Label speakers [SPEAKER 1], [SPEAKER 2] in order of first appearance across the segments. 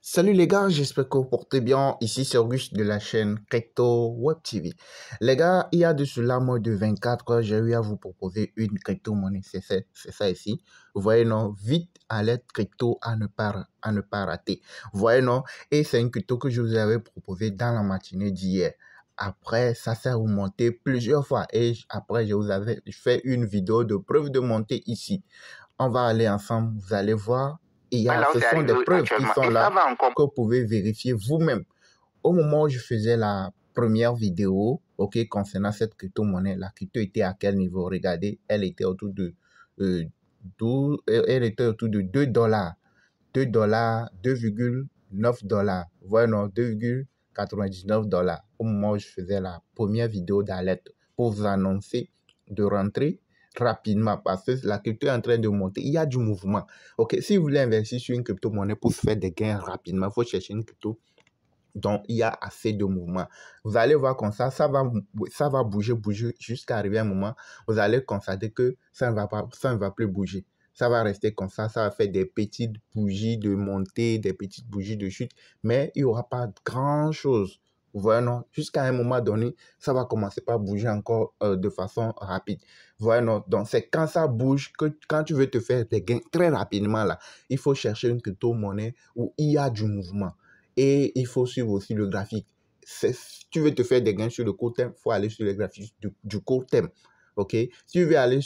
[SPEAKER 1] Salut les gars, j'espère que vous portez bien. Ici c'est Auguste de la chaîne Crypto Web TV. Les gars, il y a de cela moins de 24 heures, j'ai eu à vous proposer une crypto-monnaie. C'est ça ici. Vous voyez, non? Vite à l'aide crypto à ne pas rater. Vous voyez, non? Et c'est une crypto que je vous avais proposée dans la matinée d'hier. Après, ça s'est remonté plusieurs fois. Et après, je vous avais fait une vidéo de preuve de montée ici. On va aller ensemble, vous allez voir. Ce sont des preuves qui sont là que vous pouvez vérifier vous-même. Au moment où je faisais la première vidéo, concernant cette crypto-monnaie, la crypto était à quel niveau? Regardez, elle était autour de, 2 dollars, 2 dollars, 2,9 dollars, voire non, 2,99 dollars au moment où je faisais la première vidéo d'alerte pour vous annoncer de rentrer rapidement parce que la crypto est en train de monter. Il y a du mouvement. Si vous voulez investir sur une crypto-monnaie pour se faire des gains rapidement, il faut chercher une crypto dont il y a assez de mouvement. Vous allez voir comme ça va bouger jusqu'à arriver à un moment, vous allez constater que ça ne va plus bouger. Ça va rester comme ça va faire des petites bougies de montée, des petites bougies de chute, mais il n'y aura pas grand-chose. Vous voyez, non? Jusqu'à un moment donné, ça va commencer par bouger encore de façon rapide. Vous voyez, non? Donc, c'est quand ça bouge, que quand tu veux te faire des gains très rapidement, là, il faut chercher une crypto-monnaie où il y a du mouvement. Et il faut suivre aussi le graphique. Si tu veux te faire des gains sur le court terme, il faut aller sur le graphique du court terme. Si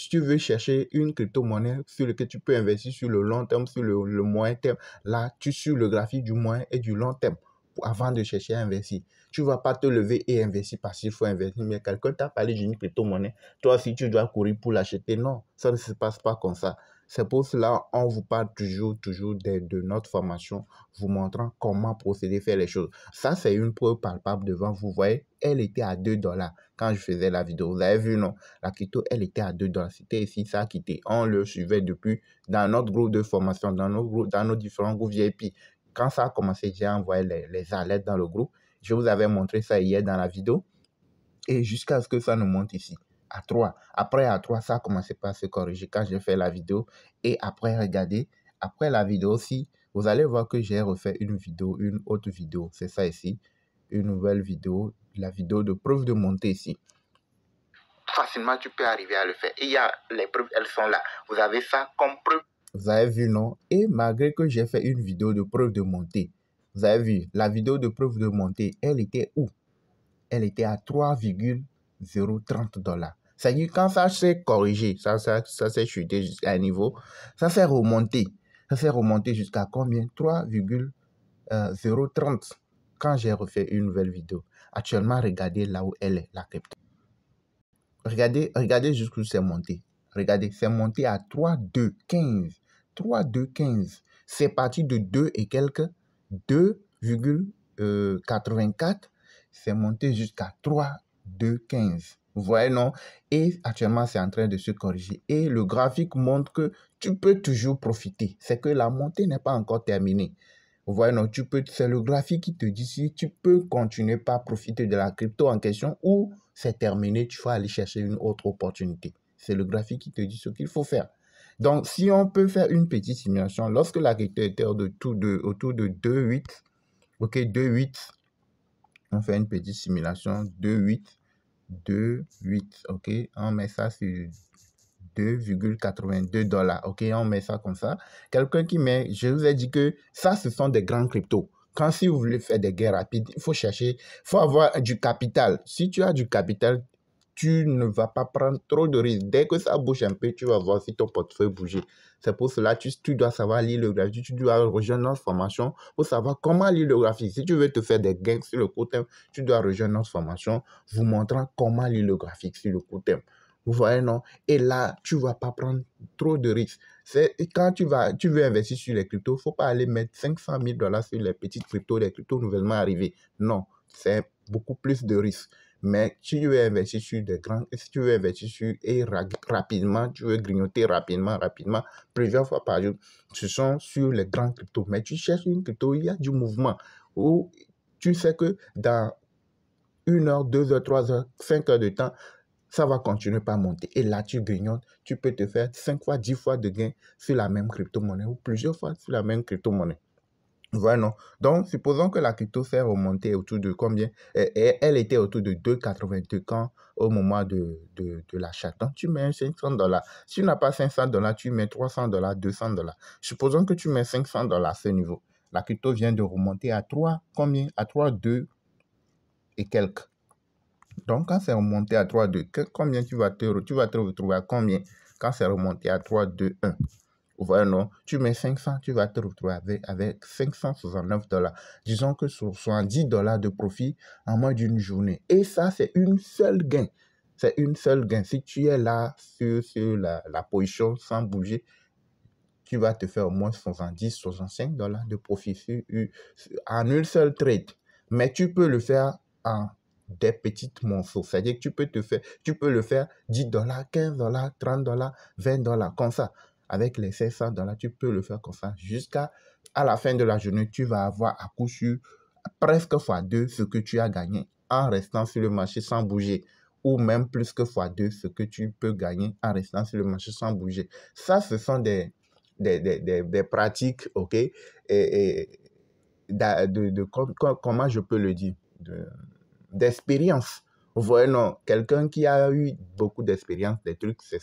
[SPEAKER 1] tu veux chercher une crypto-monnaie sur laquelle tu peux investir sur le long terme, sur le moyen terme, là, tu suis le graphique du moyen et du long terme avant de chercher à investir. Tu ne vas pas te lever et investir parce qu'il faut investir. Mais quelqu'un t'a parlé d'une crypto-monnaie. Toi aussi, tu dois courir pour l'acheter. Non, ça ne se passe pas comme ça. C'est pour cela qu'on vous parle toujours de notre formation, vous montrant comment procéder, faire les choses. Ça, c'est une preuve palpable devant vous. Vous voyez, elle était à 2 dollars quand je faisais la vidéo. Vous avez vu, non? La crypto, elle était à 2 dollars. C'était ici, ça a quitté. On le suivait depuis dans notre groupe de formation, dans nos différents groupes VIP. Quand ça a commencé, j'ai envoyé les alertes dans le groupe. Je vous avais montré ça hier dans la vidéo. Et jusqu'à ce que ça ne monte ici à 3. Après, à 3, ça a commencé par se corriger quand j'ai fait la vidéo. Et après, regardez, après la vidéo aussi, vous allez voir que j'ai refait une autre vidéo. C'est ça ici, une nouvelle vidéo, la vidéo de preuve de montée ici. Facilement, tu peux arriver à le faire. Et il y a les preuves, elles sont là. Vous avez ça comme preuve. Vous avez vu, non? Et malgré que j'ai fait une vidéo de preuve de montée, vous avez vu, la vidéo de preuve de montée, elle était où? Elle était à 3,030 dollars. C'est-à-dire quand ça s'est corrigé, ça s'est chuté jusqu'à un niveau, ça s'est remonté. Ça s'est remonté jusqu'à combien? 3,030 quand j'ai refait une nouvelle vidéo. Actuellement, regardez là où elle est, la crypto. Regardez jusqu'où c'est monté. Regardez, c'est monté à 3,215. 3,215. C'est parti de 2 et quelques, 2,84. C'est monté jusqu'à 3,215. Vous voyez, non? Et actuellement, c'est en train de se corriger. Et le graphique montre que tu peux toujours profiter. C'est que la montée n'est pas encore terminée. Vous voyez, non, c'est le graphique qui te dit si tu peux continuer par profiter de la crypto en question ou c'est terminé, tu vas aller chercher une autre opportunité. C'est le graphique qui te dit ce qu'il faut faire. Donc, si on peut faire une petite simulation, lorsque la crypto était autour de 2,8, 2,8, on fait une petite simulation, 2,8, on met ça sur 2,82 dollars. On met ça comme ça. Quelqu'un qui met, je vous ai dit que ça, ce sont des grands cryptos. Quand si vous voulez faire des gains rapides, il faut chercher, il faut avoir du capital. Si tu as du capital, tu ne vas pas prendre trop de risques. Dès que ça bouge un peu, tu vas voir si ton portefeuille bouge. C'est pour cela que tu dois savoir lire le graphique. Tu dois rejoindre notre formation pour savoir comment lire le graphique. Si tu veux te faire des gains sur le court terme, tu dois rejoindre notre formation vous montrant comment lire le graphique sur le court terme. Vous voyez, non? Et là, tu ne vas pas prendre trop de risques. Quand tu veux investir sur les cryptos, il ne faut pas aller mettre 500 000 dollars sur les petites cryptos, les cryptos nouvellement arrivés. Non, c'est beaucoup plus de risques. Mais si tu veux investir sur des grands, si tu veux investir sur et rapidement, tu veux grignoter rapidement, plusieurs fois par jour, ce sont sur les grands cryptos. Mais tu cherches une crypto, il y a du mouvement. Où tu sais que dans 1 heure, 2 heures, 3 heures, 5 heures de temps, ça va continuer par monter. Et là, tu grignotes, tu peux te faire 5 fois, 10 fois de gain sur la même crypto-monnaie ou plusieurs fois sur la même crypto-monnaie. Voilà, non. Donc, supposons que la crypto s'est remontée autour de combien? Elle était autour de 2,82 quand au moment de l'achat. Donc, tu mets 500 $. Si tu n'as pas 500 $, tu mets 300 $, 200 $. Supposons que tu mets 500 $ à ce niveau. La crypto vient de remonter à 3, combien? À 3,2 et quelques. Donc, quand c'est remonté à 3,2, combien tu vas te retrouver à combien? Quand c'est remonté à 3,2,1. Voilà, non. Tu mets 500, tu vas te retrouver avec 569 $. Disons que sur 70 $ de profit en moins d'une journée. Et ça, c'est une seule gain. C'est une seule gain. Si tu es là sur la position sans bouger, tu vas te faire au moins 70, 65 $ de profit en une seule trade. Mais tu peux le faire en des petites morceaux. C'est-à-dire que tu peux le faire 10 $, 15 $, 30 $, 20 $, comme ça. Avec les 500 $, tu peux le faire comme ça. Jusqu'à la fin de la journée, tu vas avoir à coup sûr presque x2 ce que tu as gagné en restant sur le marché sans bouger. Ou même plus que x2 ce que tu peux gagner en restant sur le marché sans bouger. Ça, ce sont des pratiques, ok, comment je peux le dire, d'expérience. Vous voyez, non, quelqu'un qui a eu beaucoup d'expérience, des trucs, c'est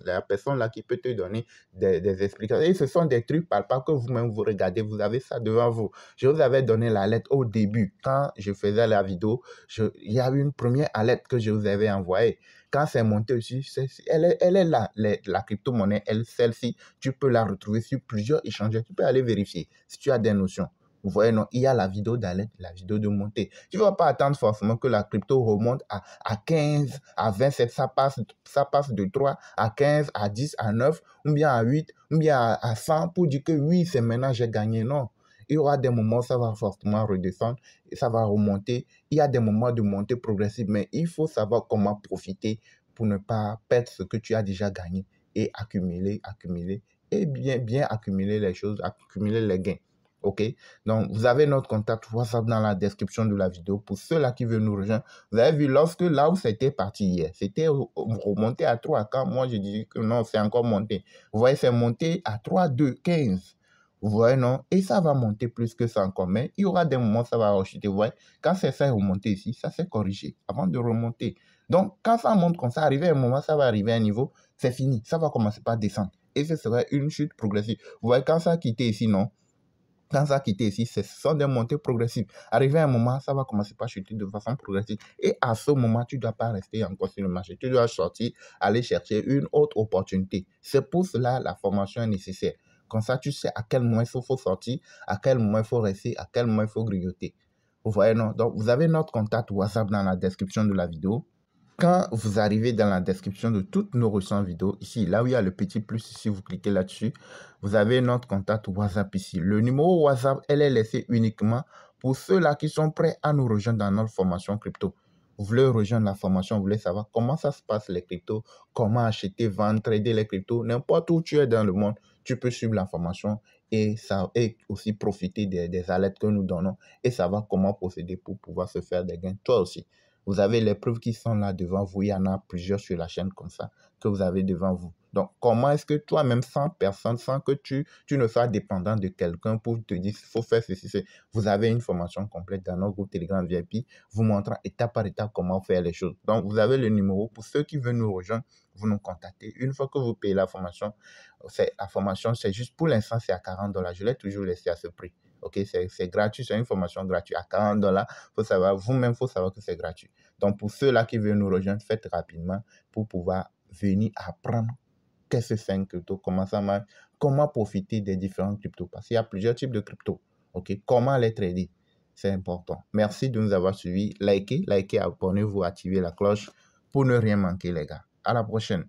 [SPEAKER 1] la personne là qui peut te donner des explications. Et ce sont des trucs par que vous-même vous regardez, vous avez ça devant vous. Je vous avais donné l'alerte au début. Quand je faisais la vidéo, il y a eu une première alerte que je vous avais envoyée. Quand c'est monté aussi, elle est là, la crypto-monnaie, celle-ci, tu peux la retrouver sur plusieurs échangeurs. Tu peux aller vérifier si tu as des notions. Vous voyez, non, il y a la vidéo d'alerte, la vidéo de montée. Tu ne vas pas attendre forcément que la crypto remonte à 15, à 27, ça passe de 3 à 15, à 10, à 9, ou bien à 8, ou bien à 100 pour dire que oui, c'est maintenant j'ai gagné. Non. Il y aura des moments où ça va forcément redescendre et ça va remonter. Il y a des moments de montée progressive, mais il faut savoir comment profiter pour ne pas perdre ce que tu as déjà gagné et accumuler et bien accumuler les choses, accumuler les gains. OK? Donc, vous avez notre contact WhatsApp dans la description de la vidéo. Pour ceux-là qui veulent nous rejoindre, vous avez vu, là où c'était parti hier, c'était remonté à 3. Quand moi, je dis que non, c'est encore monté. Vous voyez, c'est monté à 3, 2, 15. Vous voyez, non? Et ça va monter plus que ça encore. Mais il y aura des moments où ça va rechuter. Vous voyez, quand c'est ça remonté ici, ça s'est corrigé avant de remonter. Donc, quand ça monte comme ça, arrivé à un moment, ça va arriver à un niveau, c'est fini. Ça va commencer par descendre. Et ce sera une chute progressive. Vous voyez, quand ça a quitté ici, non? Quand ça a quitté ici, ce sont des montées progressives. Arrivé à un moment, ça va commencer par chuter de façon progressive. Et à ce moment, tu ne dois pas rester encore sur le marché. Tu dois sortir, aller chercher une autre opportunité. C'est pour cela la formation est nécessaire. Comme ça, tu sais à quel moment il faut sortir, à quel moment il faut rester, à quel moment il faut grignoter. Vous voyez, non? Donc, vous avez notre contact WhatsApp dans la description de la vidéo. Quand vous arrivez dans la description de toutes nos récentes vidéos, ici, là où il y a le petit plus, si vous cliquez là-dessus, vous avez notre contact WhatsApp ici. Le numéro WhatsApp, elle est laissée uniquement pour ceux-là qui sont prêts à nous rejoindre dans notre formation crypto. Vous voulez rejoindre la formation, vous voulez savoir comment ça se passe les cryptos, comment acheter, vendre, trader les cryptos, n'importe où tu es dans le monde, tu peux suivre la formation et aussi profiter des alertes que nous donnons et savoir comment procéder pour pouvoir se faire des gains toi aussi. Vous avez les preuves qui sont là devant vous. Il y en a plusieurs sur la chaîne comme ça que vous avez devant vous. Donc, comment est-ce que toi-même, sans personne, sans que tu ne sois dépendant de quelqu'un pour te dire il faut faire ceci, vous avez une formation complète dans notre groupe Telegram VIP, vous montrant étape par étape comment faire les choses. Donc, vous avez le numéro. Pour ceux qui veulent nous rejoindre, vous nous contactez. Une fois que vous payez la formation, c'est juste pour l'instant, c'est à 40 $. Je l'ai toujours laissé à ce prix. OK, c'est gratuit, c'est une formation gratuite à 40 $. Faut savoir, vous-même, il faut savoir que c'est gratuit. Donc, pour ceux-là qui veulent nous rejoindre, faites rapidement pour pouvoir venir apprendre qu'est-ce que c'est une crypto, comment ça marche, comment profiter des différents cryptos. Parce qu'il y a plusieurs types de cryptos. OK, comment les trader, c'est important. Merci de nous avoir suivis. Likez, abonnez-vous, activez la cloche pour ne rien manquer, les gars. À la prochaine.